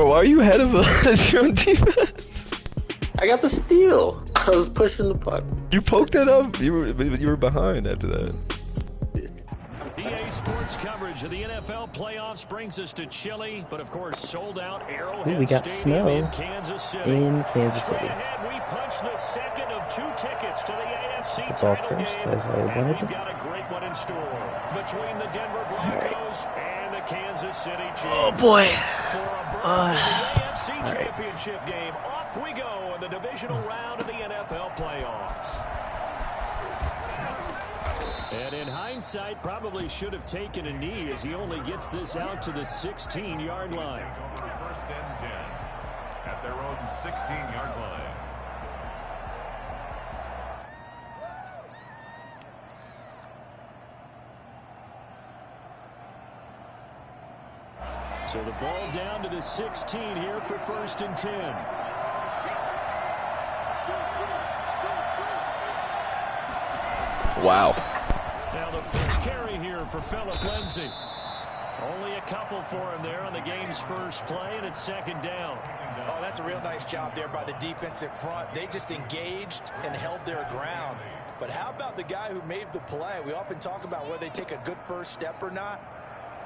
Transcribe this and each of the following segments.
But why are you ahead of us? You're on defense. I got the steal. I was pushing the puck. You poked it up. You were behind after that. EA Sports coverage of the NFL playoffs brings us to Chile, but of course sold out Arrowhead we got Stadium snow in Kansas City. Straight ahead, we punch the second of 2 tickets to the AFC Football title first, game. as I And wanted. we've got a great one in store between the Denver Broncos and the Kansas City Chiefs. Oh boy. For a berth in the AFC All right. Championship game, off we go in the divisional round of the NFL playoffs. And in hindsight, probably should have taken a knee as he only gets this out to the 16-yard line. First and 10 at their own 16-yard line. So the ball down to the 16 here for first and 10. Wow. Now the first carry here for Phillip Lindsay. Only a couple for him there on the game's first play, and it's second down. Oh, that's a real nice job there by the defensive front. They just engaged and held their ground. But how about the guy who made the play? We often talk about whether they take a good first step or not.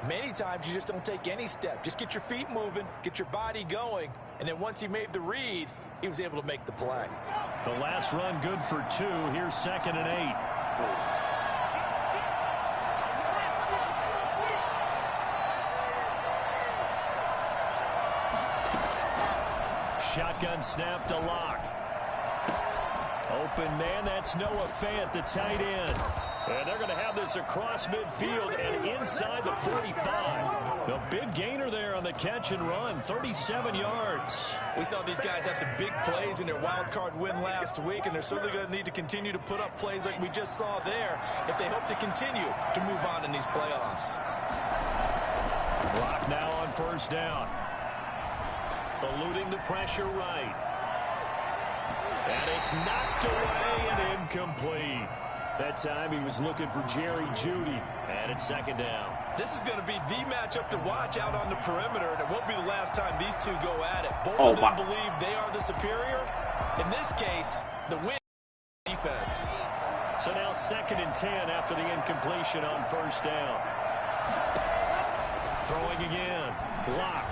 Many times you just don't take any step. Just get your feet moving, get your body going, and then once he made the read, he was able to make the play. The last run good for 2. Here's second and 8. Shotgun snap to Locke. Open man, that's Noah Fant, the tight end. And they're going to have this across midfield and inside the 45. The big gainer there on the catch and run, 37 yards. We saw these guys have some big plays in their wild card win last week, and they're certainly going to need to continue to put up plays like we just saw there if they hope to continue to move on in these playoffs. Rock now on first down. Eluding the pressure right. And it's knocked away and incomplete. That time he was looking for Jerry Jeudy. And it's second down. This is going to be the matchup to watch out on the perimeter, and it won't be the last time these two go at it. Both of them believe they are the superior. In this case, the win defense. So now second and 10 after the incompletion on first down. Throwing again. Block.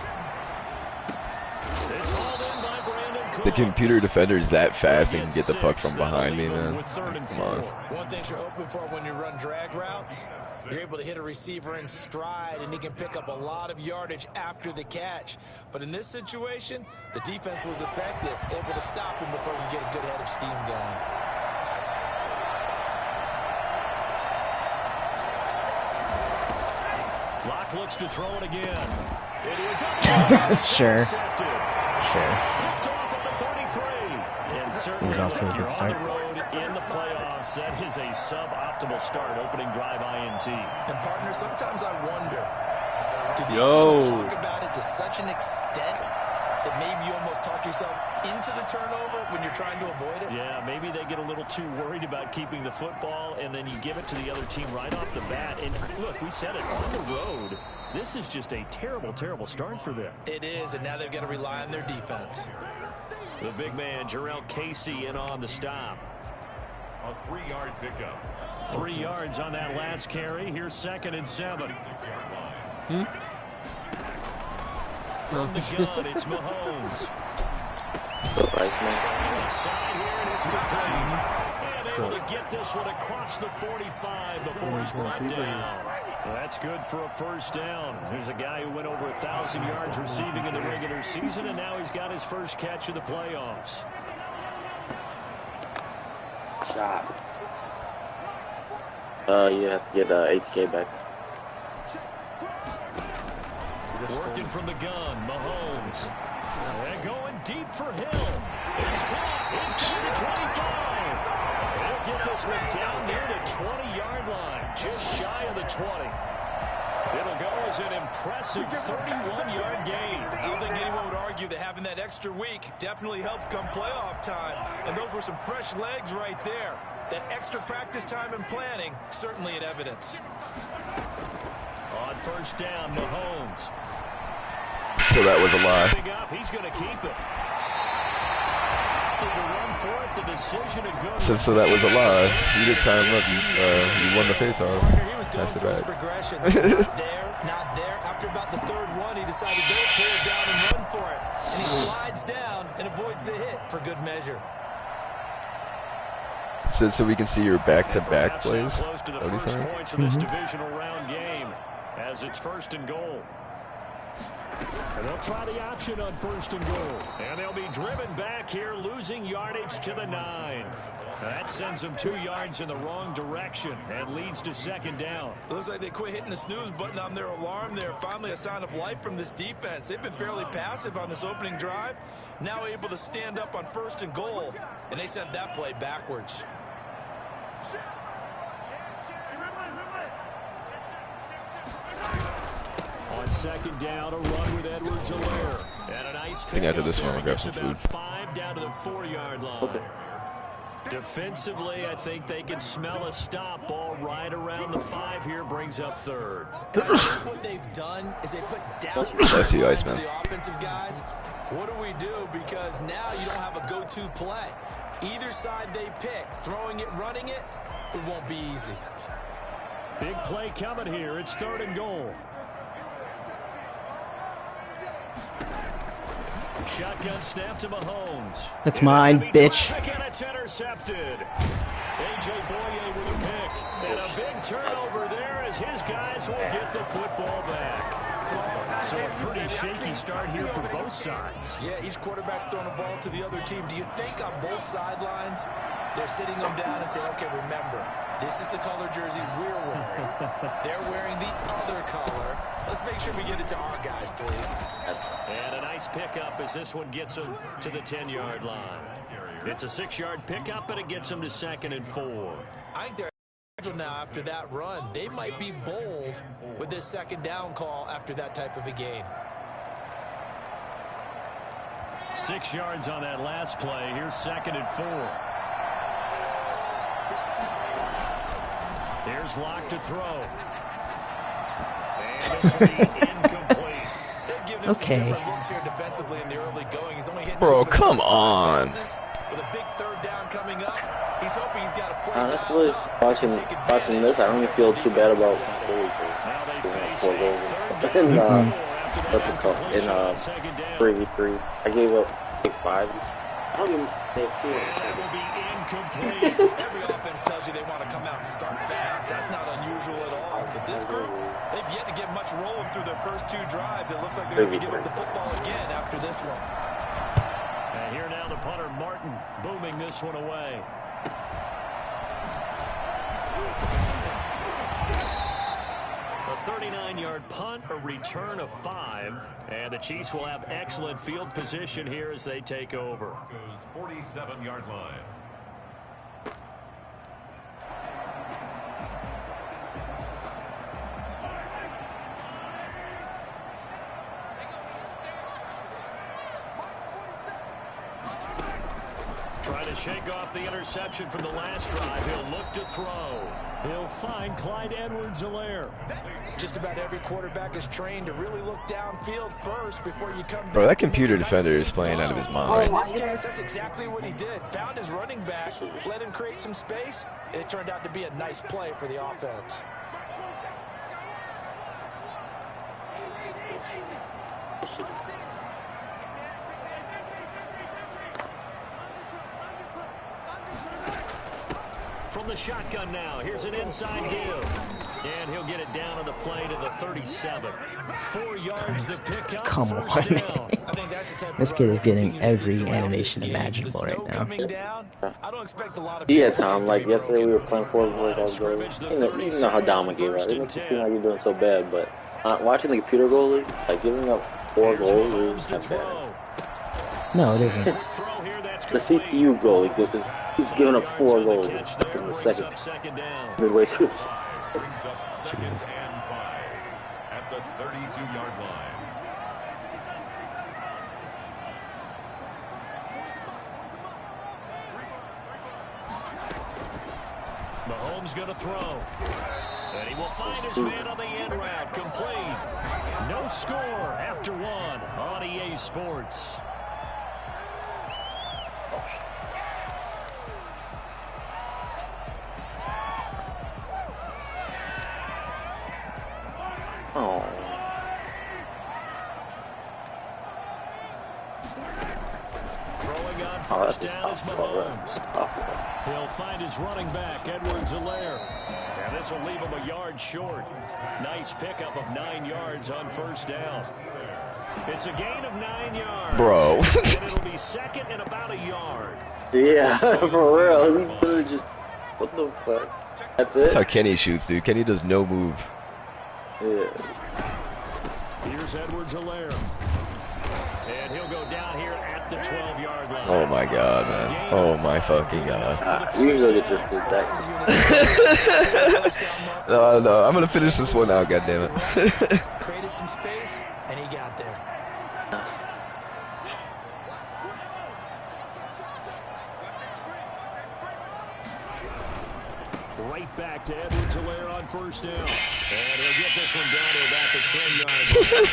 It's hauled in by Brandon Cooks. The computer defender is that fast and can get the puck from behind me, man. Come on. One thing you're hoping for when you run drag routes, you're able to hit a receiver in stride, and he can pick up a lot of yardage after the catch. But in this situation, the defense was effective, able to stop him before he could get a good head of steam going. Locke looks to throw it again. Sure. He was off to a good start. In the playoffs, that is a suboptimal start, opening drive INT. And partner, sometimes I wonder, do these teams talk about it to such an extent that maybe you almost talk yourself into the turnover when you're trying to avoid it? Yeah, maybe they get a little too worried about keeping the football, and then you give it to the other team right off the bat. And look, we said it, on the road, this is just a terrible, terrible start for them. It is, and now they've got to rely on their defense. The big man, Jarrell Casey, in on the stop. A 3-yard pickup. 3 yards on that last carry. Here's second and 7. From the gun, it's Mahomes. Inside here, and it's complete. And able to get this one across the 45 before he's brought down. Well, that's good for a first down. Here's a guy who went over 1,000 yards receiving in the regular season, and now he's got his first catch of the playoffs. Shot. You have to get ATK back. Working from the gun, Mahomes. And going deep for Hill. It's caught inside the 25. They'll get this one down near the 20-yard line, just shy of the 20. It'll go as an impressive 31-yard gain. I don't think anyone would argue that having that extra week definitely helps come playoff time. And those were some fresh legs right there. That extra practice time and planning, certainly in evidence. On first down, Mahomes. So that was a lie. He's going to keep it. So that was a lie. You did time up. You won the face-off. He was going That's through his bad. progressions. Not there, not there. After about the third one, he decided to pull it down and run for it. And he slides down and avoids the hit for good measure. So we can see your back-to-back plays. Close to the first points of this divisional round game as it's 1st and goal. And they'll try the option on 1st and goal. And they'll be driven back here, losing yardage to the 9. That sends them 2 yards in the wrong direction and leads to 2nd down. It looks like they quit hitting the snooze button on their alarm there. Finally a sign of life from this defense. They've been fairly passive on this opening drive. Now able to stand up on 1st and goal. And they sent that play backwards. On 2nd down, a run with Edwards-Helaire. And a nice I think after this one, we'll grab it's some about food. 5 down to the 4-yard line. Okay. Defensively, I think they can smell a stop. Ball right around the 5 here, brings up 3rd. What they've done is they put down Bless you, Iceman. the offensive guys. What do we do? Because now you don't have a go-to play. Either side they pick, throwing it, running it, it won't be easy. Big play coming here. It's 3rd and goal. Shotgun snap to Mahomes. That's mine, bitch. And it's intercepted. A.J. Boye with a pick. And a big turnover there as his guys will get the football back. So a pretty shaky start here for both sides. Yeah, each quarterback's throwing a ball to the other team. Do you think on both sidelines they're sitting them down and saying, okay, remember, this is the color jersey we're wearing. They're wearing the other color. Let's make sure we get it to our guys, please. And a nice pickup as this one gets them to the 10-yard line. It's a 6-yard pickup, and it gets them to 2nd and 4. I think they're now after that run. They might be bold with this 2nd down call after that type of a game. 6 yards on that last play. Here's 2nd and 4. Here's Locke to throw. And this will be incomplete. They've given him some Okay. different looks here defensively in the early going. He's only hit Bro, 2 come of his on. passes. With a big 3rd down coming up, he's hoping he's got a play Honestly, dialed up to watching take advantage this, I don't even feel too bad about Now they face 4 a goals. 3rd In, down after that what's it called? In incompletion on 2nd down. 3 threes. I gave up like 5. I don't even they feel the That same. will be incomplete. Every offense tells you they want to come out and start fast. That's not unusual at all. But this group, they've yet to get much rolling through their first 2 drives. It looks like they're going to give up the football again after this one. And here now the punter, Martin, booming this one away. A 39-yard punt, a return of 5. And the Chiefs will have excellent field position here as they take over. Goes 47-yard line. Trying to shake off the interception from the last drive. He'll look to throw. He'll find Clyde Edwards-Helaire. Just about every quarterback is trained to really look downfield first before you come Bro, back that and make computer a nice defender is safe playing out of his throw. mind. In this case, that's exactly what he did. Found his running back, let him create some space, and it turned out to be a nice play for the offense. From the shotgun now, here's an inside give. And he'll get it down on the play to the 37. 4 yards the pickup. Come First on, down. I think that's the type This of kid run is we getting continue to see every throughout animation this game. imaginable The right snow now. coming down, I don't expect a lot of Yeah, big plays Tom, to like be yesterday we broken. were playing 4 boys all day. You know how Dama gave out. It makes you seem like you're doing so bad, but watching the computer goalie, like giving up 4 goals is not bad. No, it isn't. The CPU goalie, he's giving up 4 goals in the second, midway through this. Brings up 2nd and 5 at the 32-yard line. Mahomes going to throw. And he will find his man on the end route. Complete. No score after 1 on on EA Sports. Oh. Throwing on Oh, that's first a down is soft ball, Mahomes. right? He'll find his running back, Edwards-Helaire. And this will leave him a yard short. Nice pickup of 9 yards on first down. It's a gain of 9 yards. Bro. And it'll be second and about a yard. Yeah, for real. He literally just, what the fuck? That's it? That's how Kenny shoots, dude. Kenny does no move. Yeah. Here's Edwards-Helaire. And he'll go down here at the 12-yard line. Oh my god, man. Oh my fucking god. You can go get your food back. No, I'm gonna finish this one out, goddammit. Created some space, and he got there. Right back to Edwards-Helaire on first down. And he'll get this one down to about the 10-yard line.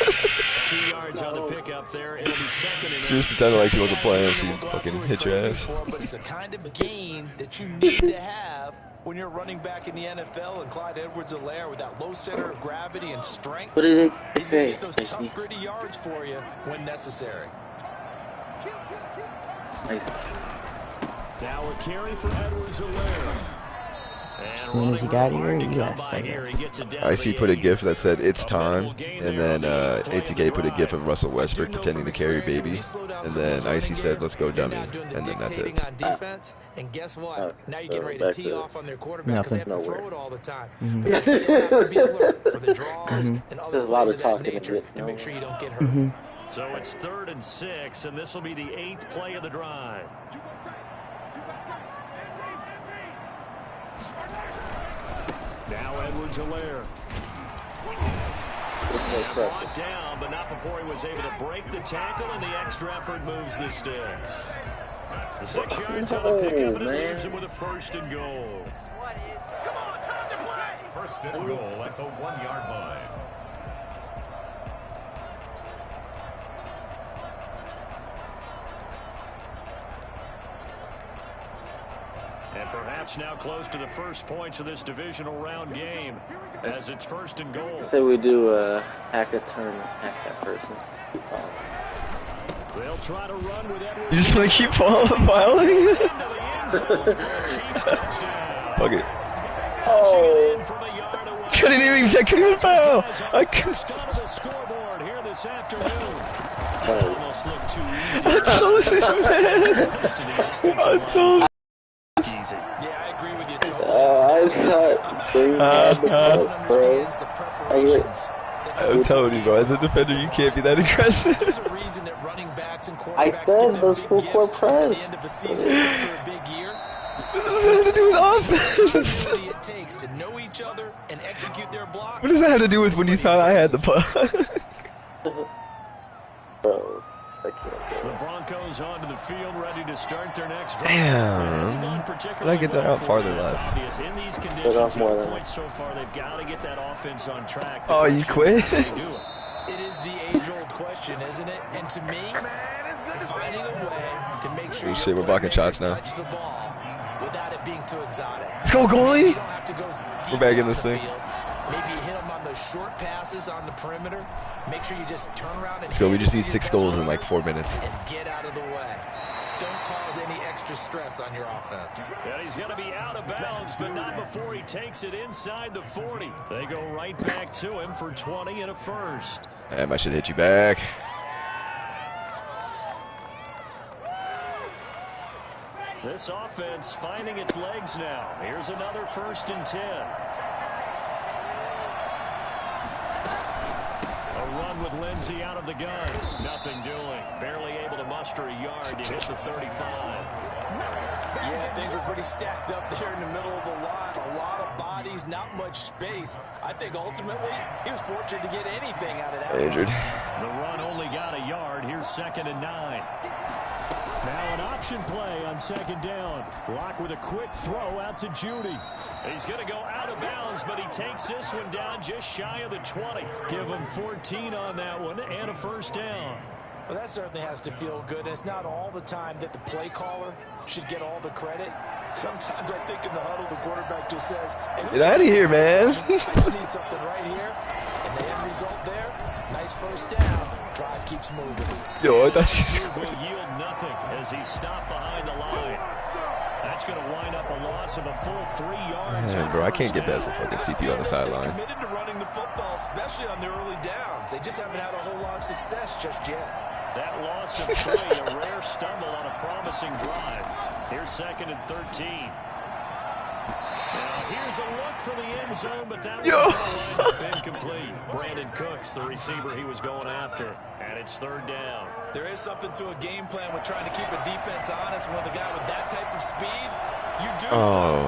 2 yards on the pickup there. It'll be second and She just pretended like she wasn't playing. She fucking hit your ass. But it's the kind of gain that you need to have when you're running back in the NFL, and Clyde Edwards-Helaire with that low center of gravity and strength. What did it He's going to say? get those tough, gritty yards for you when necessary. Nice. now a carry for Edwards-Helaire. As soon as he got here, he left, I guess. I see put a gif that said it's time, and then ATK put a gif of Russell Westbrook pretending to carry baby, and then Icy said let's go dummy, and then that's it. On defense, and guess what? Now you're getting ready to tee off on their quarterback because they have to throw it all the time. But you still have to be alert for the draws and other There's a lot plays of of that talking nature to to make sure you don't get hurt. So it's 3rd and 6, and this will be the 8th play of the drive. Now Edwards-Helaire. Brought down, but not before he was able to break the tackle, and the extra effort moves the sticks. The 6 yards on the pickup, and it leaves him with a 1st and goal. First and goal at the 1-yard line. And perhaps now close to the first points of this divisional round game, as it's 1st and goal. Say we do hack a turn, hack that person. They'll try to run with Edwards. You just want to keep filing? Fuck it. Oh! Couldn't even foul. I couldn't. Scoreboard here this afternoon. Oh. Almost looked too easy. I'm so Easy. Yeah, I agree with you totally. I thought Green had the ball, bro. Understands the preparations. I'm telling you, bro, as a defender, you can't be that aggressive. There's a reason that running backs and I quarterbacks said get those big full court gifts press. At the end of the season after a big year. What does that have to do with offense? What it takes to know each other and execute their blocks. What does that have to do with when you thought I had the puck? Bro, I can't The do it. Broncos onto the field, ready to start their next drive. Damn. Hasn't gone particularly Did I get that well out for farther them. It's left? obvious. In these off conditions, more no than points so far. They've got to get that offense on track. Oh, you quit? They do it. It is the age-old question, isn't it? And to me, finding a way to make sure Oh, shit, we're blocking shots now. touch the ball without it being too exotic. Let's go, goalie. You don't have to go deep We're back in down this the thing. field. Maybe hit them on those short passes on the perimeter. Make sure you just turn around and Let's go. We hand just it need to 6 your best goals in player like 4 minutes. and get out of the way. Don't cause any extra stress on your offense. And he's going to be out of bounds, but not before he takes it inside the 40. They go right back to him for 20 and a 1st. Damn, I should hit you back. This offense finding its legs now. Here's another 1st and 10. A run with Lindsey out of the gun. Nothing doing. Barely able to muster a yard to hit the 35. Yeah, things are pretty stacked up there in the middle of the line. A lot of bodies, not much space. I think ultimately he was fortunate to get anything out of that. Injured. The run only got a yard. Here's 2nd and 9. Now an option play on 2nd down. Block with a quick throw out to Judy. He's going to go out of bounds, but he takes this one down just shy of the 20. Give him 14 on that one and a 1st down. Well, that certainly has to feel good. And it's not all the time that the play caller should get all the credit. Sometimes I think in the huddle, the quarterback just says, hey, get out of here, man. I just need something right here. And the end result there, nice first down. Drive keeps moving. Yo, I thought she's will yield nothing as he stopped behind the line. That's going to wind up a loss of a full 3 yards. Man, bro, I can't get past the fucking CP on the sideline. Committed to running the football, especially on the early downs. They just haven't had a whole lot of success just yet. That loss of 3, a rare stumble on a promising drive. Here's 2nd and 13. Now here's a look for the end zone, but that was incomplete. Brandon Cooks, the receiver he was going after, and it's 3rd down. There is something to a game plan with trying to keep a defense honest. When the guy with that type of speed, you do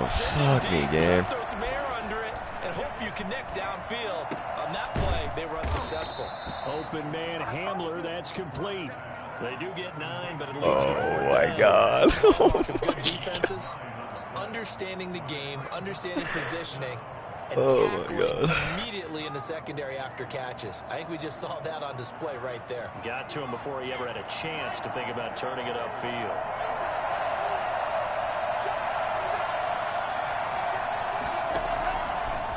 suck me, game. Throw some air under it and hope you connect downfield. On that play, they were unsuccessful. Open man Hamler, that's complete. They do get 9, but it leads to 4th down. Oh my God. Good defenses. It's understanding the game, understanding positioning, and tackling immediately in the secondary after catches. I think we just saw that on display right there. Got to him before he ever had a chance to think about turning it upfield.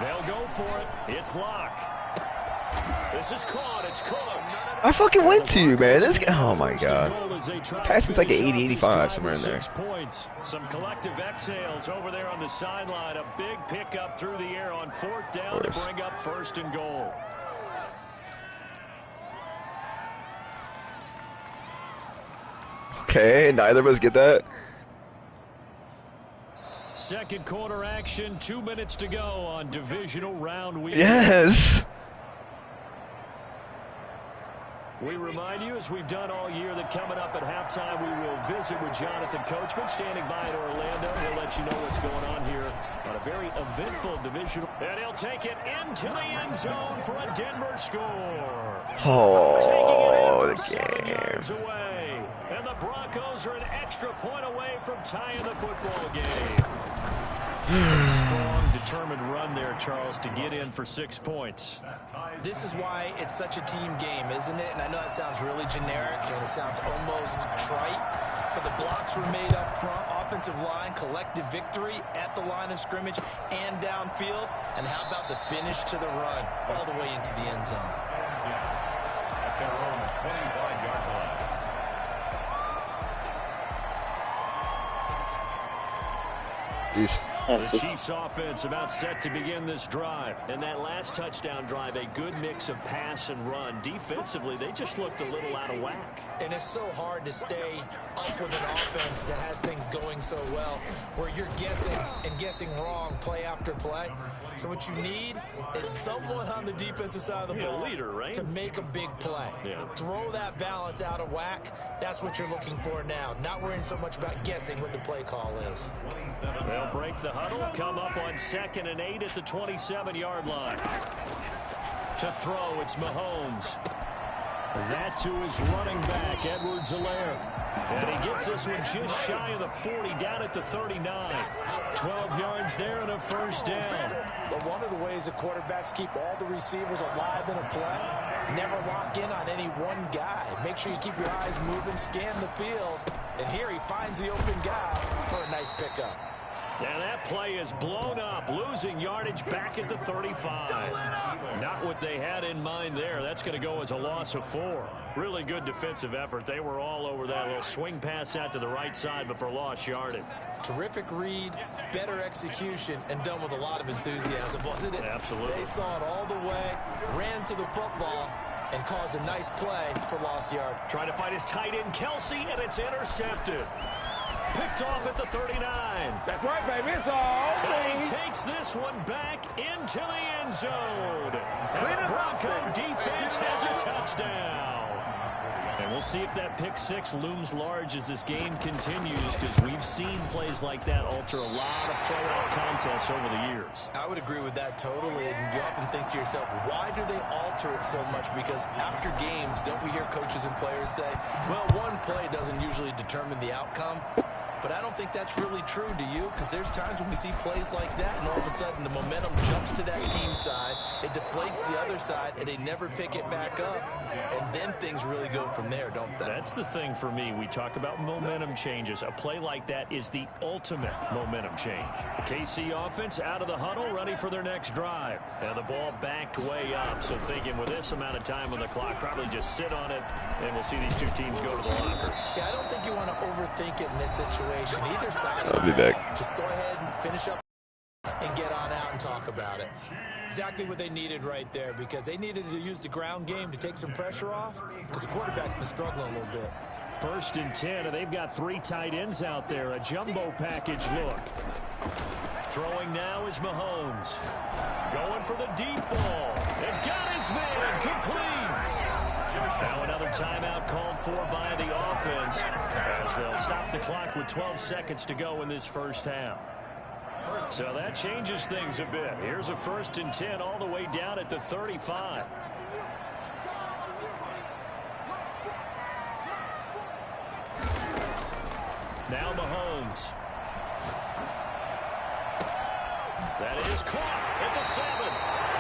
They'll go for it. It's Locke. This is caught. It's Cooks. I fucking went to you, man. This guy, oh my God. Passing's like an 80-85 somewhere in there. Points. Some collective exhales over there on the sideline. A big pickup through the air on 4th down to bring up 1st and goal. Okay, neither of us get that. 2nd quarter action. 2 minutes to go on divisional round week. Yes. We remind you, as we've done all year, that coming up at halftime, we will visit with Jonathan Coachman, standing by in Orlando. He'll let you know what's going on here on a very eventful divisional. And he'll take it into the end zone for a Denver score. Oh, the game. Yards away. And the Broncos are an extra point away from tying the football game. Strong, determined run there, Charles, to get in for 6 points. This is why it's such a team game, isn't it? And I know that sounds really generic and it sounds almost trite, but the blocks were made up front, offensive line, collective victory at the line of scrimmage and downfield. And how about the finish to the run all the way into the end zone? At their own 25-yard line. The Chiefs offense about set to begin this drive. And that last touchdown drive, a good mix of pass and run. Defensively, they just looked a little out of whack. And it's so hard to stay up with an offense that has things going so well, where you're guessing and guessing wrong play after play. So what you need is someone on the defensive side of the ball, leader, right? to make a big play. Throw that balance out of whack. That's what you're looking for now. Not worrying so much about guessing what the play call is. They'll break the huddle, come up on 2nd and 8 at the 27-yard line. To throw, it's Mahomes. That to his running back, Edwards-Helaire. And he gets this one just shy of the 40, down at the 39. 12 yards there and a 1st down. But one of the ways the quarterbacks keep all the receivers alive in a play, never lock in on any one guy. Make sure you keep your eyes moving, scan the field. And here he finds the open guy for a nice pickup. And that play is blown up, losing yardage back at the 35. Not what they had in mind there. That's going to go as a loss of 4. Really good defensive effort. They were all over that little swing pass out to the right side, but for lost yardage. Terrific read, better execution, and done with a lot of enthusiasm, wasn't it? Absolutely. They saw it all the way, ran to the football, and caused a nice play for lost yard. Trying to find his tight end, Kelsey, and it's intercepted. Picked off at the 39. That's right, baby. It's all and he takes this one back into the end zone. And the Bronco defense has a touchdown. And we'll see if that pick 6 looms large as this game continues, because we've seen plays like that alter a lot of playoff contests over the years. I would agree with that totally. And you often think to yourself, why do they alter it so much? Because after games, don't we hear coaches and players say, well, one play doesn't usually determine the outcome? But I don't think that's really true, do you? Because there's times when we see plays like that, and all of a sudden the momentum jumps to that team side, it deflates the other side, and they never pick it back up. And then things really go from there, don't they? That's the thing for me. We talk about momentum changes. A play like that is the ultimate momentum change. KC offense out of the huddle, ready for their next drive. And the ball backed way up. So thinking with this amount of time on the clock, probably just sit on it, and we'll see these two teams go to the lockers. Yeah, I don't think you want to overthink it in this situation. Either side, I'll be back. just go ahead and finish up and get on out and talk about it. Exactly what they needed right there, because they needed to use the ground game to take some pressure off, because the quarterback's been struggling a little bit. 1st and 10, and they've got 3 tight ends out there. A jumbo package look. Throwing now is Mahomes. Going for the deep ball. And got his man complete. Now another timeout called for by the offense, as they'll stop the clock with 12 seconds to go in this first half. So that changes things a bit. Here's a 1st and 10 all the way down at the 35. Now Mahomes. That is caught at the 7.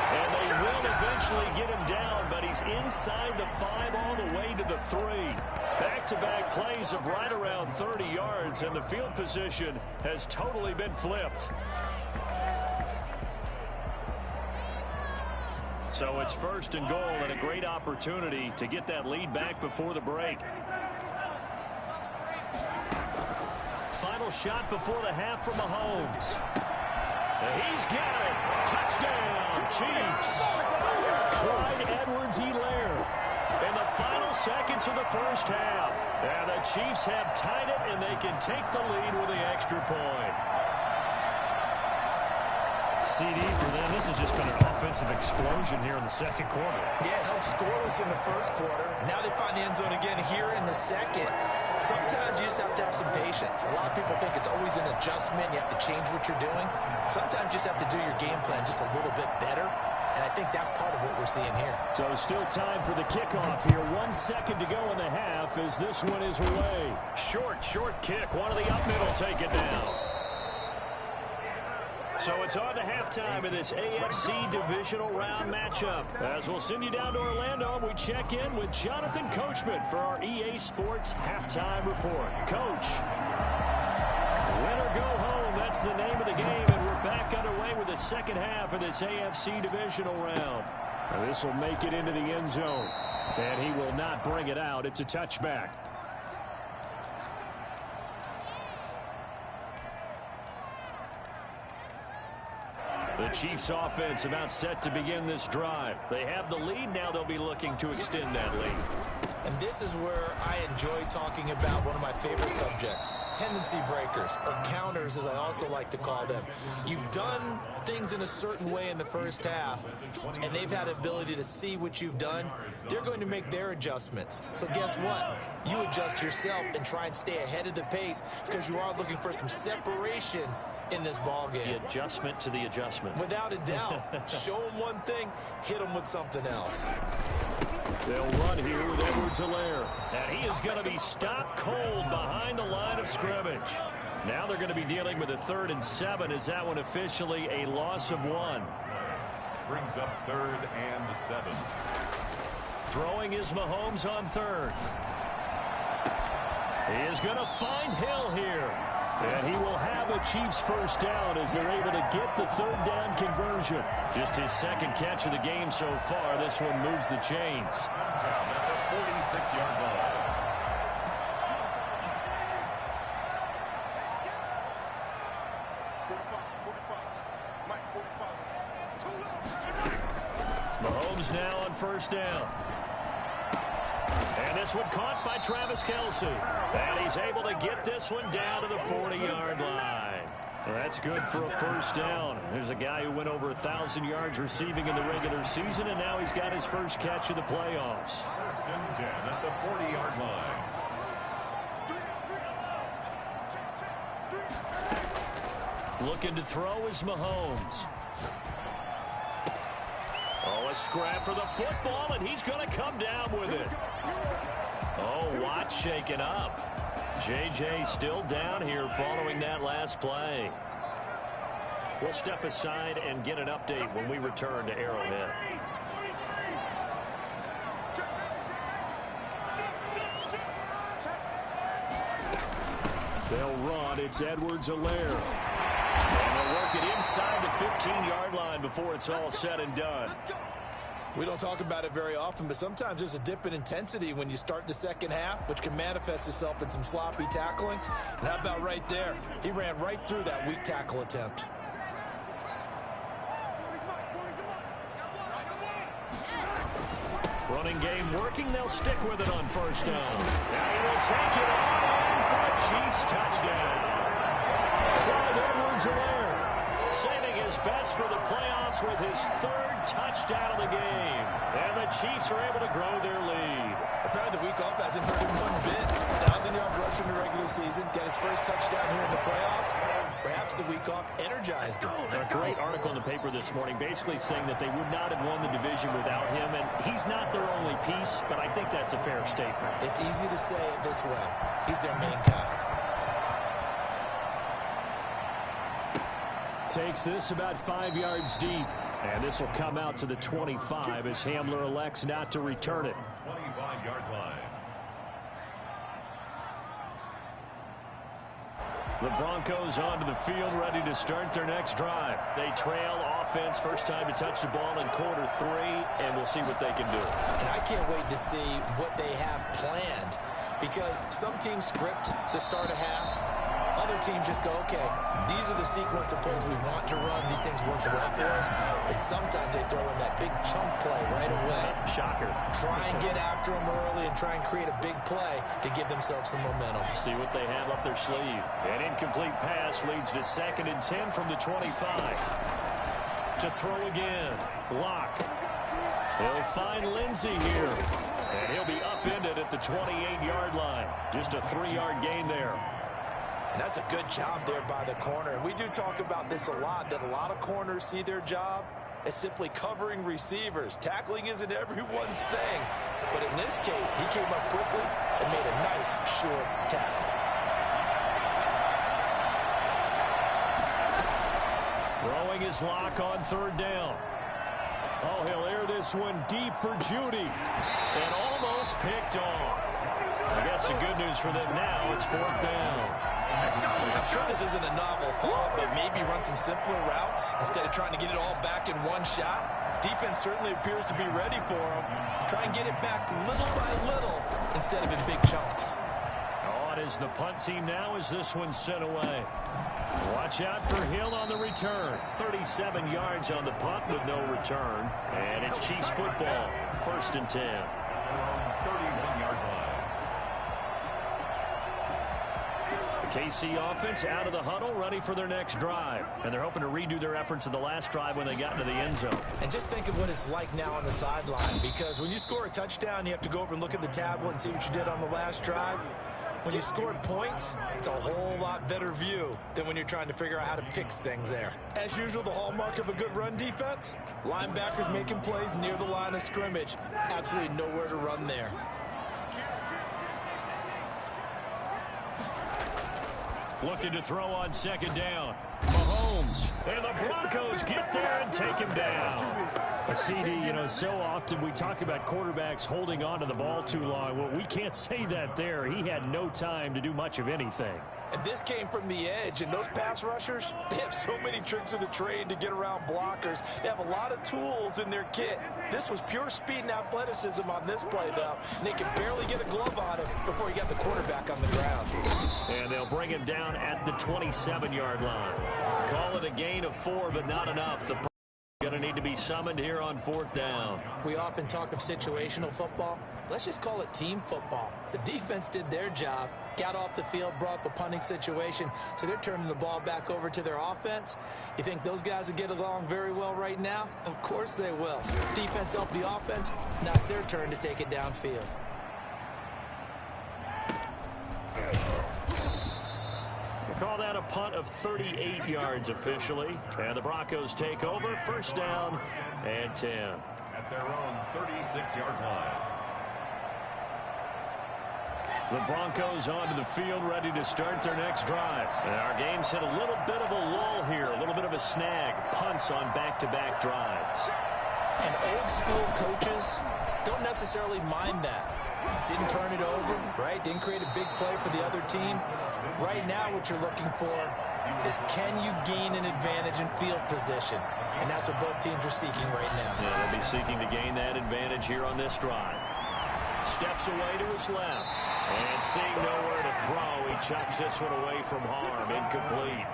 And they will eventually get him down, but he's inside the 5 all the way to the 3. Back-to-back plays of right around 30 yards, and the field position has totally been flipped. So it's 1st and goal, and a great opportunity to get that lead back before the break. Final shot before the half from Mahomes. And he's got it. Touchdown, Chiefs. Clyde Edwards-Helaire in the final seconds of the first half. And the Chiefs have tied it, and they can take the lead with the extra point. CD for them. This has just been an offensive explosion here in the 2nd quarter. Yeah, held scoreless in the 1st quarter. Now they find the end zone again here in the 2nd. Sometimes you just have to have some patience. A lot of people think it's always an adjustment. You have to change what you're doing. Sometimes you just have to do your game plan just a little bit better. And I think that's part of what we're seeing here. So still time for the kickoff here. 1 second to go in the half as this one is away. Short kick. One of the up middle take it down. So it's on to halftime in this AFC Divisional Round matchup. As we'll send you down to Orlando, we check in with Jonathan Coachman for our EA Sports Halftime Report. Coach, win or go home, that's the name of the game, and we're back underway with the 2nd half of this AFC Divisional Round. Now this will make it into the end zone, and he will not bring it out. It's a touchback. The Chiefs offense about set to begin this drive. They have the lead. Now they'll be looking to extend that lead. And this is where I enjoy talking about one of my favorite subjects, tendency breakers, or counters as I also like to call them. You've done things in a certain way in the first half, and they've had the ability to see what you've done. They're going to make their adjustments. So guess what? You adjust yourself and try and stay ahead of the pace, because you are looking for some separation in this ball game. The adjustment to the adjustment. Without a doubt. Show them one thing, hit them with something else. They'll run here with Edwards-Helaire. And he is going to be stopped cold behind the line of scrimmage. Now they're going to be dealing with a 3rd and 7. Is that one officially a loss of 1? Brings up 3rd and 7. Throwing is Mahomes on 3rd. He is going to find Hill here. And he will have a Chiefs first down as they're able to get the 3rd down conversion. Just his 2nd catch of the game so far. This one moves the chains. Down at the 46-yard line. Mahomes now on 1st down. And this one caught by Travis Kelce. And he's able to get this one down to the 40-yard line. Well, that's good for a 1st down. There's a guy who went over 1,000 yards receiving in the regular season, and now he's got his first catch of the playoffs. 1st and 10 at the 40-yard line. Looking to throw is Mahomes. Oh, a scrap for the football, and he's going to come down with it. Oh, Watt shaken up. J.J. still down here following that last play. We'll step aside and get an update when we return to Arrowhead. They'll run. It's Edwards-Helaire. And they'll work it inside the 15-yard line before it's all said and done. We don't talk about it very often, but sometimes there's a dip in intensity when you start the second half, which can manifest itself in some sloppy tackling. And how about right there? He ran right through that weak tackle attempt. Running game working. They'll stick with it on first down. Now he will take it on for a Chiefs touchdown. Clyde Edwards-Helaire saving his best for the playoffs with his third touchdown of the game. And the Chiefs are able to grow their lead. Apparently the week off hasn't hurt him one bit. 1,000-yard rush in the regular season. Got his first touchdown here in the playoffs. Perhaps the week off energized him. A great article in the paper this morning basically saying that they would not have won the division without him. And he's not their only piece, but I think that's a fair statement. It's easy to say it this way. He's their main guy. Takes this about 5 yards deep. And this will come out to the 25 as Hamler elects not to return it. 25-yard line. The Broncos onto the field, ready to start their next drive. They trail offense, first time to touch the ball in quarter 3, and we'll see what they can do. And I can't wait to see what they have planned, because some teams script to start a half. Other teams just go, okay, these are the sequence of plays we want to run. These things work well for us. And sometimes they throw in that big chunk play right away. Shocker. Try and get after them early and try and create a big play to give themselves some momentum. See what they have up their sleeve. An incomplete pass leads to 2nd and 10 from the 25. To throw again. Lock. He'll find Lindsey here. And he'll be upended at the 28-yard line. Just a 3-yard gain there. And that's a good job there by the corner. And we do talk about this a lot, that a lot of corners see their job as simply covering receivers. Tackling isn't everyone's thing. But in this case, he came up quickly and made a nice, short tackle. Throwing his Lock on 3rd down. Oh, he'll air this one deep for Judy. And almost picked off. I guess the good news for them now, it's 4th down. I'm sure this isn't a novel thought, but maybe run some simpler routes instead of trying to get it all back in one shot. Defense certainly appears to be ready for him. Try and get it back little by little instead of in big chunks. On is the punt team now as this one's sent away. Watch out for Hill on the return. 37 yards on the punt with no return. And it's Chiefs football. 1st and 10. 31-yard line. KC offense out of the huddle, ready for their next drive. And they're hoping to redo their efforts in the last drive when they got into the end zone. And just think of what it's like now on the sideline, because when you score a touchdown, you have to go over and look at the tablet and see what you did on the last drive. When you scored points, it's a whole lot better view than when you're trying to figure out how to fix things there. As usual, the hallmark of a good run defense, linebackers making plays near the line of scrimmage. Absolutely nowhere to run there. Looking to throw on 2nd down. Mahomes. And the Broncos get there and take him down. A CD, you know, so often we talk about quarterbacks holding on to the ball too long. Well, we can't say that there. He had no time to do much of anything. And this came from the edge, and those pass rushers, they have so many tricks of the trade to get around blockers. They have a lot of tools in their kit. This was pure speed and athleticism on this play, though. And they could barely get a glove on him before he got the quarterback on the ground. And they'll bring him down at the 27-yard line. Call it a gain of 4, but not enough. The going to need to be summoned here on 4th down. We often talk of situational football. Let's just call it team football. The defense did their job, got off the field, brought the punting situation, so they're turning the ball back over to their offense. You think those guys will get along very well right now? Of course they will. Defense helped the offense. Now it's their turn to take it downfield. Call that a punt of 38 yards officially. And the Broncos take over. 1st down and 10. At their own 36-yard line. The Broncos onto the field, ready to start their next drive. And our game's hit a little bit of a lull here, a little bit of a snag. Punts on back-to-back drives. And old-school coaches don't necessarily mind that. Didn't turn it over, right? Didn't create a big play for the other team. Right now, what you're looking for is, can you gain an advantage in field position? And that's what both teams are seeking right now. Yeah, they'll be seeking to gain that advantage here on this drive. Steps away to his left. And seeing nowhere to throw, he chucks this one away from harm. Incomplete.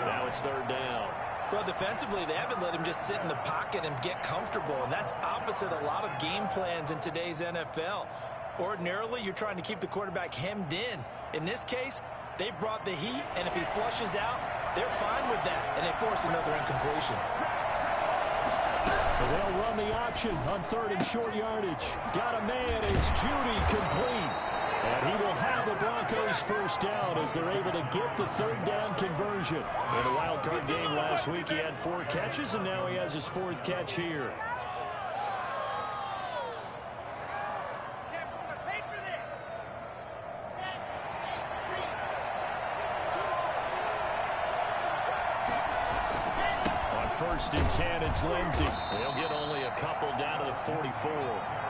Now it's third down. Well, defensively, they haven't let him just sit in the pocket and get comfortable, and that's opposite a lot of game plans in today's NFL. Ordinarily, you're trying to keep the quarterback hemmed in. In this case, they brought the heat, and if he flushes out, they're fine with that, and they force another incompletion. They'll run the option on third and short yardage. Got a man. It's Judy, complete. And he will have the Broncos first down as they're able to get the third down conversion. In the wild card game last week, he had 4 catches, and now he has his 4th catch here. On 1st and 10, it's Lindsey. They'll get only a couple down to the 44.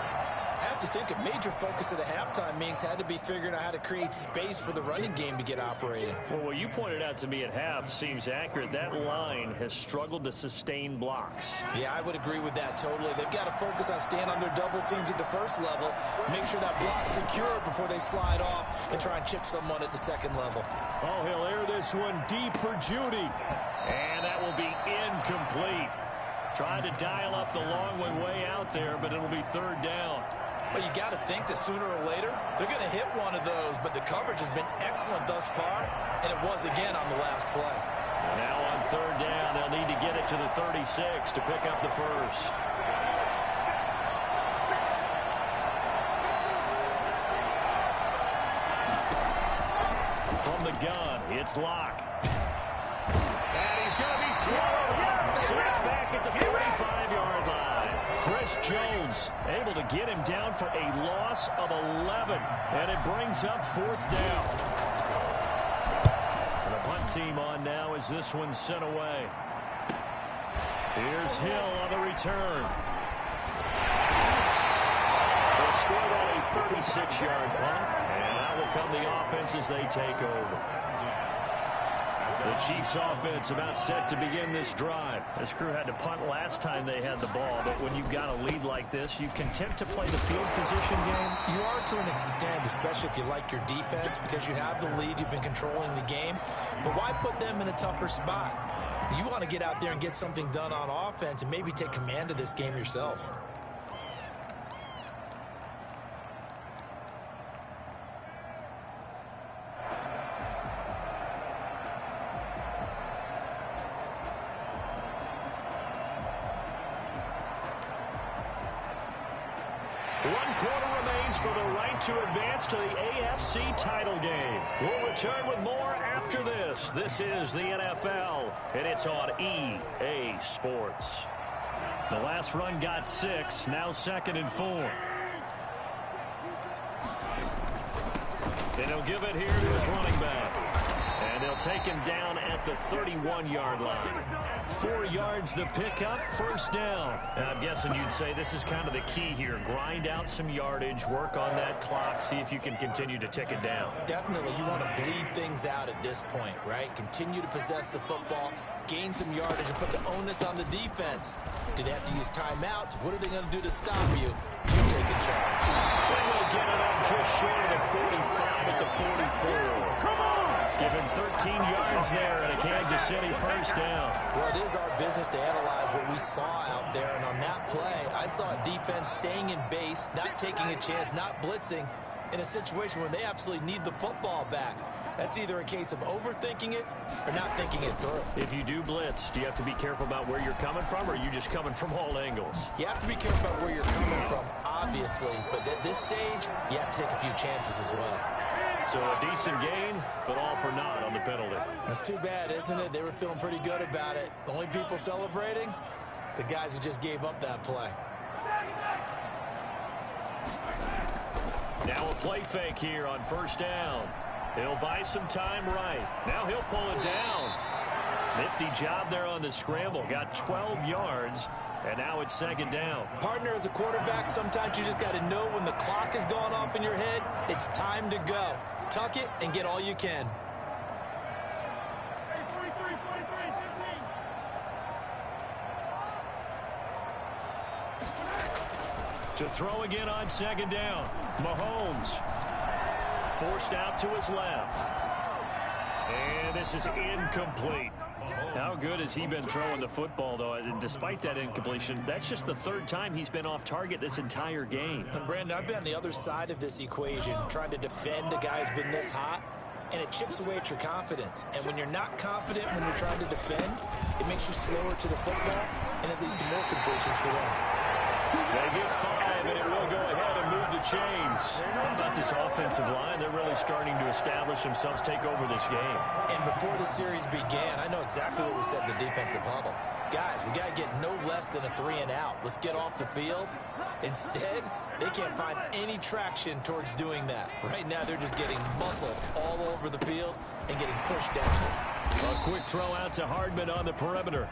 I have to think a major focus of the halftime meetings had to be figuring out how to create space for the running game to get operating. Well, what you pointed out to me at half seems accurate. That line has struggled to sustain blocks. Yeah, I would agree with that totally. They've got to focus on staying on their double teams at the first level, make sure that block's secure before they slide off and try and chip someone at the second level. Oh, he'll air this one deep for Judy. And that will be incomplete. Tried to dial up the long way out there, but it'll be third down. Well, you got to think that sooner or later, they're going to hit one of those, but the coverage has been excellent thus far, and it was again on the last play. And now on third down, they'll need to get it to the 36 to pick up the first. From the gun, it's Locke. And he's going to be swallowed up. Sacked back at the 45-yard line. Chris Jones able to get him down for a loss of 11. And it brings up 4th down. And the punt team on now as this one's sent away. Here's Hill on the return. They scored on a 36-yard punt. And that will come the offense as they take over. The Chiefs offense about set to begin this drive. This crew had to punt last time they had the ball, but when you've got a lead like this, you content to play the field position game? You are to an extent, especially if you like your defense, because you have the lead, you've been controlling the game. But why put them in a tougher spot? You want to get out there and get something done on offense and maybe take command of this game yourself. For the right to advance to the AFC title game. We'll return with more after this. This is the NFL, and it's on EA Sports. The last run got 6, now 2nd and 4. And he'll give it here to his running back. And they'll take him down at the 31-yard line. 4 yards the pickup, first down. And I'm guessing you'd say this is kind of the key here. Grind out some yardage, work on that clock, see if you can continue to tick it down. Definitely, you want to bleed things out at this point, right? Continue to possess the football, gain some yardage, and put the onus on the defense. Do they have to use timeouts? What are they going to do to stop you? You take a charge. They will get it up just short of 45 at the 44. Come on! Give him 13 yards there and a Kansas City first down. Well, it is our business to analyze what we saw out there, and on that play, I saw a defense staying in base, not taking a chance, not blitzing, in a situation where they absolutely need the football back. That's either a case of overthinking it or not thinking it through. If you do blitz, do you have to be careful about where you're coming from, or are you just coming from all angles? You have to be careful about where you're coming from, obviously, but at this stage, you have to take a few chances as well. So a decent gain, but all for naught on the penalty. That's too bad, isn't it? They were feeling pretty good about it. The only people celebrating, the guys who just gave up that play. Now a play fake here on first down. He'll buy some time right. Now he'll pull it down. Nifty job there on the scramble. Got 12 yards, and now it's second down. Partner, as a quarterback, sometimes you just got to know when the clock has gone off in your head, it's time to go. Tuck it and get all you can. To throw again on second down. Mahomes forced out to his left. And this is incomplete. How good has he been throwing the football, though? Despite that incompletion, that's just the third time he's been off target this entire game. And Brandon, I've been on the other side of this equation, trying to defend a guy who's been this hot, and it chips away at your confidence. And when you're not confident when you're trying to defend, it makes you slower to the football, and it leads to more completions for them. They get 5, and it will go ahead and move the chains. How about this offensive line? They're really starting to establish themselves, take over this game. And before the series began, I know exactly what we said in the defensive huddle. Guys, we got to get no less than a 3-and-out. Let's get off the field. Instead, they can't find any traction towards doing that. Right now, they're just getting muscle all over the field and getting pushed down. A quick throw out to Hardman on the perimeter.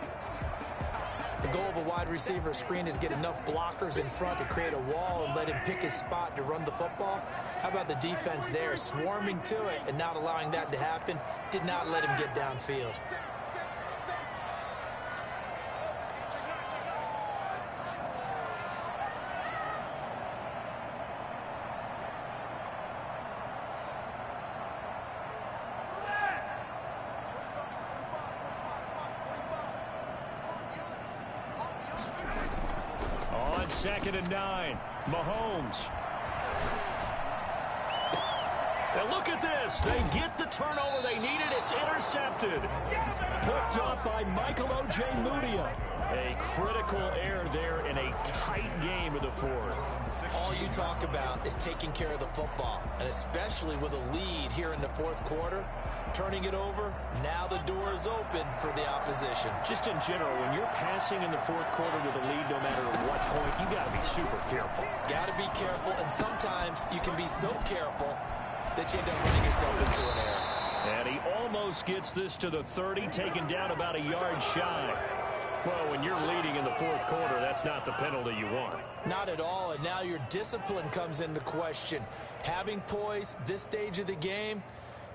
The goal of a wide receiver screen is get enough blockers in front to create a wall and let him pick his spot to run the football. How about the defense there, swarming to it and not allowing that to happen? Did not let him get downfield. Second and 9. Mahomes. Now look at this. They get the turnover they needed. It's intercepted. Picked up by Michael O.J. Mudia. A critical error there in a tight game of the fourth. All you talk about is taking care of the football, and especially with a lead here in the fourth quarter. Turning it over, now the door is open for the opposition. Just in general, when you're passing in the fourth quarter with a lead, no matter what point, you got to be super careful. Got to be careful, and sometimes you can be so careful that you end up running yourself into an error. And he almost gets this to the 30, taken down about a yard shy. Well, when you're leading in the fourth quarter, that's not the penalty you want. Not at all, and now your discipline comes into question. Having poise this stage of the game,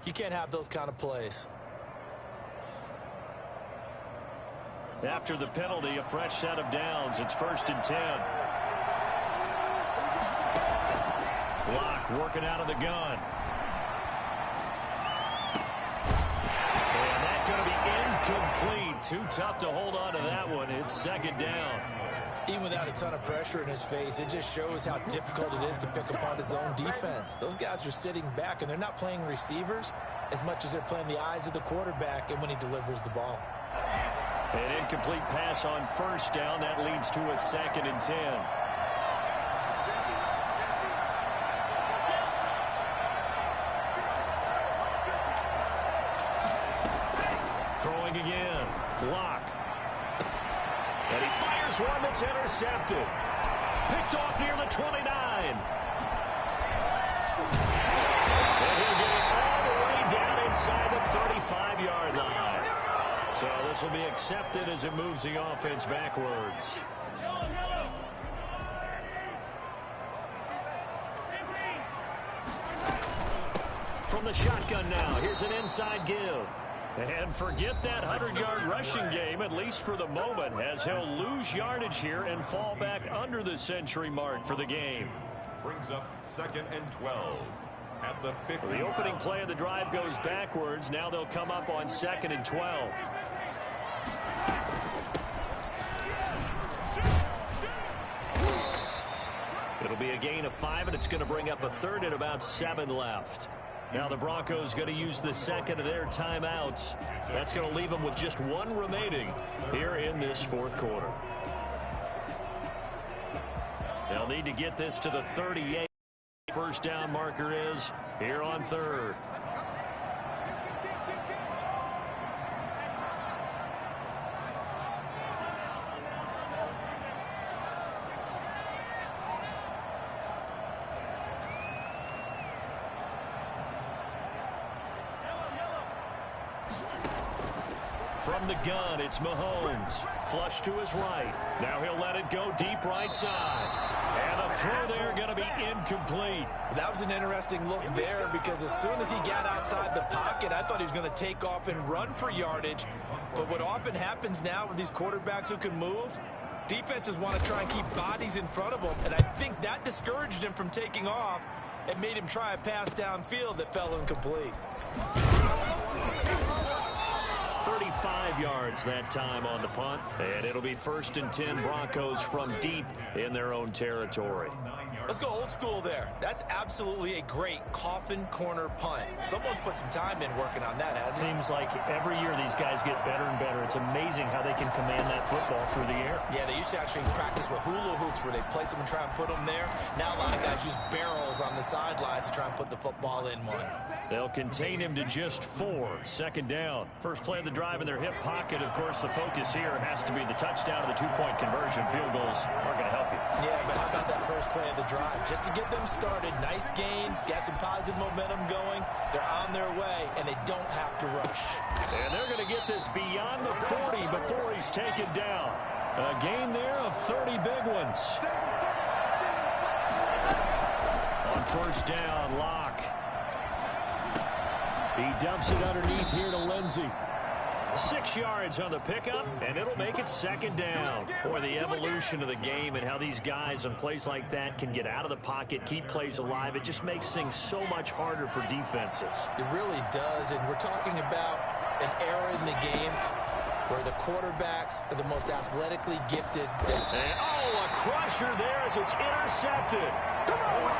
you can't have those kind of plays. After the penalty, a fresh set of downs. It's 1st and 10. Locke working out of the gun. And that's going to be incomplete. Too tough to hold on to that one. It's second down. Even without a ton of pressure in his face, it just shows how difficult it is to pick apart his own defense. Those guys are sitting back, and they're not playing receivers as much as they're playing the eyes of the quarterback and when he delivers the ball. An incomplete pass on first down. That leads to a 2nd and 10. Throwing again. Locke. And he fires one that's intercepted. Picked off near the 29. And he'll get it all the way down inside the 35-yard line. So this will be accepted as it moves the offense backwards. From the shotgun now, here's an inside give. And forget that 100-yard rushing game, at least for the moment, as he'll lose yardage here and fall back under the century mark for the game. Brings up 2nd and 12 at the 50. So the opening play of the drive goes backwards. Now they'll come up on 2nd and 12. It'll be a gain of 5, and it's going to bring up a 3rd and about 7 left. Now the Broncos going to use the second of their timeouts. That's going to leave them with just 1 remaining here in this fourth quarter. They'll need to get this to the 38. First down marker is here on 3rd. From the gun, it's Mahomes. Flush to his right. Now he'll let it go deep right side. And the throw there going to be incomplete. That was an interesting look there because as soon as he got outside the pocket, I thought he was going to take off and run for yardage. But what often happens now with these quarterbacks who can move, defenses want to try and keep bodies in front of them. And I think that discouraged him from taking off and made him try a pass downfield that fell incomplete. 35 yards that time on the punt. And it'll be 1st and 10 Broncos from deep in their own territory. Let's go old school there. That's absolutely a great coffin corner punt. Someone's put some time in working on that, hasn't it? Seems like every year these guys get better and better. It's amazing how they can command that football through the air. Yeah, they used to actually practice with hula hoops where they place them and try and put them there. Now a lot of guys use barrels on the sidelines to try and put the football in one. They'll contain him to just 4. 2nd down. First play of the drive in their hip pocket. Of course, the focus here has to be the touchdown or the 2-point conversion. Field goals aren't going to help you. Yeah, but how about that first play of the drive? Just to get them started, nice gain, got some positive momentum going. They're on their way, and they don't have to rush. And they're going to get this beyond the 40 before he's taken down. A gain there of 30 big ones. On 1st down, Locke. He dumps it underneath here to Lindsey. 6 yards on the pickup, and it'll make it 2nd down. Boy, the evolution of the game and how these guys on plays like that can get out of the pocket, keep plays alive, it just makes things so much harder for defenses. It really does, and we're talking about an era in the game where the quarterbacks are the most athletically gifted. And, a crusher there as it's intercepted.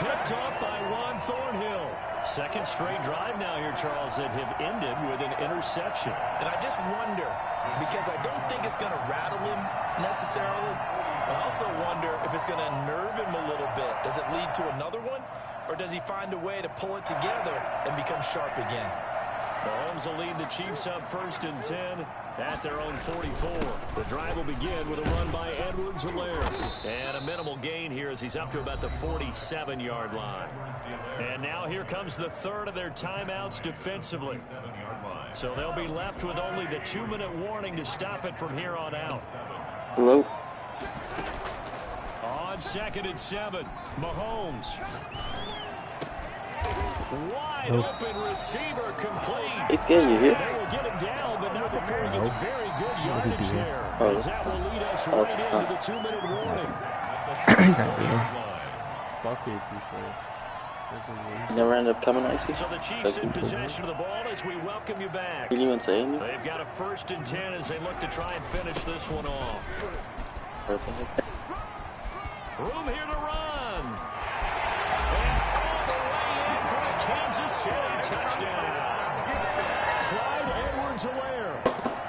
Picked up by Juan Thornhill. 2nd straight drive now here, Charles, that have ended with an interception. And I just wonder, because I don't think it's going to rattle him necessarily, I also wonder if it's going to unnerve him a little bit. Does it lead to another one, or does he find a way to pull it together and become sharp again? Mahomes will lead the Chiefs up 1st and 10 at their own 44. The drive will begin with a run by Edwards-Helaire. And a minimal gain here as he's up to about the 47-yard line. And now here comes the 3rd of their timeouts defensively. So they'll be left with only the 2-minute warning to stop it from here on out. Hello? On 2nd and 7, Mahomes. Wide open receiver complete. It's getting you here. They will get him down, but not before he gets very good yardage there. Oh. As that will lead us right into the 2-minute warning. He's not here. Fuck it, You never end up coming, Icy? So the Chiefs in possession of the ball as we welcome you back. Didn't even say anything? They've got a 1st and 10 as they look to try and finish this one off. Perfect. Room here to run. And all the way in for a Kansas City touchdown. Clyde Edwards-Helaire,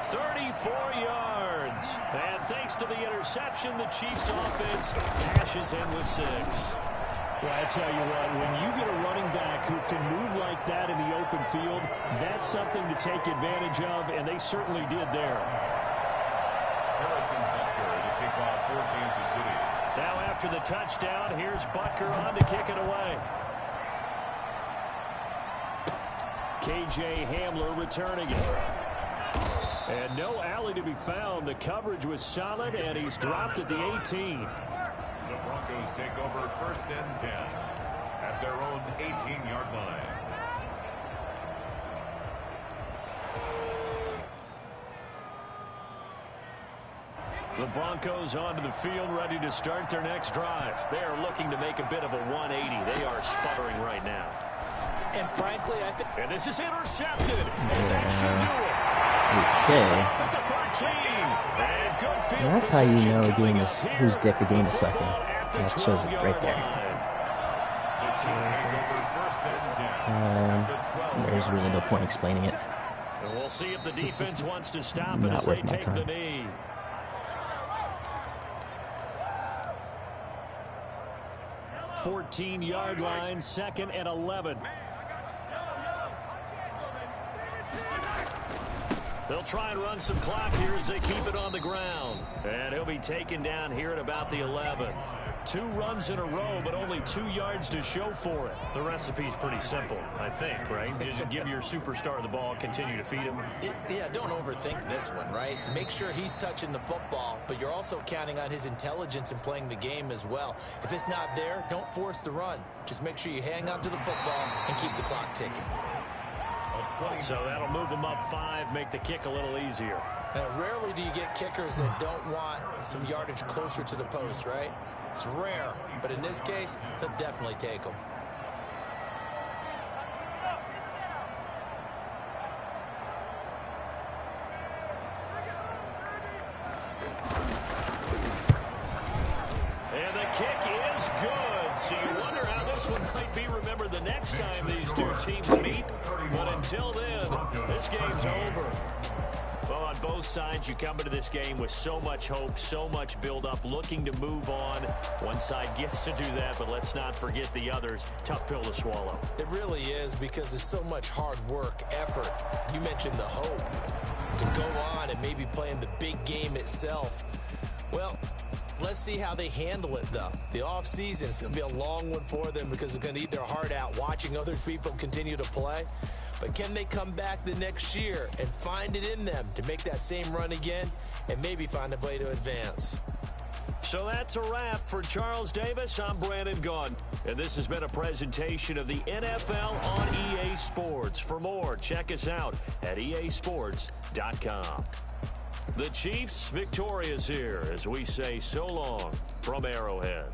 34 yards. And thanks to the interception, the Chiefs offense cashes in with 6. Well, I tell you what, when you get a running back who can move like that in the open field, that's something to take advantage of, and they certainly did there. Harrison Butker to kick off for Kansas City. Now after the touchdown, here's Butker on to kick it away. KJ Hamler returning it. And no alley to be found. The coverage was solid, and he's dropped at the 18. The Broncos take over 1st and 10 at their own 18-yard line. The Broncos onto the field, ready to start their next drive. They are looking to make a bit of a 180. They are sputtering right now. And frankly, I think... And this is intercepted. And that should do it. Okay. At the 13. And good field And that's how you position know a game coming is up here. whose deck the game is sucking. Football at the That shows it right 12-yard there. line. The Chiefs take over 1st and 10 at the 12-yard There's really no point explaining it. And we'll see if the defense wants to stop it Not as they worth my take the time. knee. Fourteen-yard line, 2nd and 11. They'll try and run some clock here as they keep it on the ground. And he'll be taken down here at about the 11. 2 runs in a row, but only 2 yards to show for it. The recipe's pretty simple, I think, right? Just give your superstar the ball, continue to feed him. Yeah, don't overthink this one, right? Make sure he's touching the football, but you're also counting on his intelligence in playing the game as well. If it's not there, don't force the run. Just make sure you hang on to the football and keep the clock ticking. So that'll move them up 5, make the kick a little easier. Rarely do you get kickers that don't want some yardage closer to the post, right? It's rare, but in this case, he'll definitely take them. And the kick is good. So you wonder how this one might be remembered the next time these 2 teams meet. But until then, this game's over. Well, on both sides, you come into this game with so much hope, so much build-up, looking to move on. One side gets to do that, but let's not forget the others. Tough pill to swallow. It really is, because there's so much hard work, effort. You mentioned the hope to go on and maybe play in the big game itself. Well, let's see how they handle it, though. The offseason is going to be a long one for them because they're going to eat their heart out watching other people continue to play. But can they come back the next year and find it in them to make that same run again and maybe find a way to advance? So that's a wrap for Charles Davis. I'm Brandon Gunn, and this has been a presentation of the NFL on EA Sports. For more, check us out at easports.com. The Chiefs victorious here as we say so long from Arrowhead.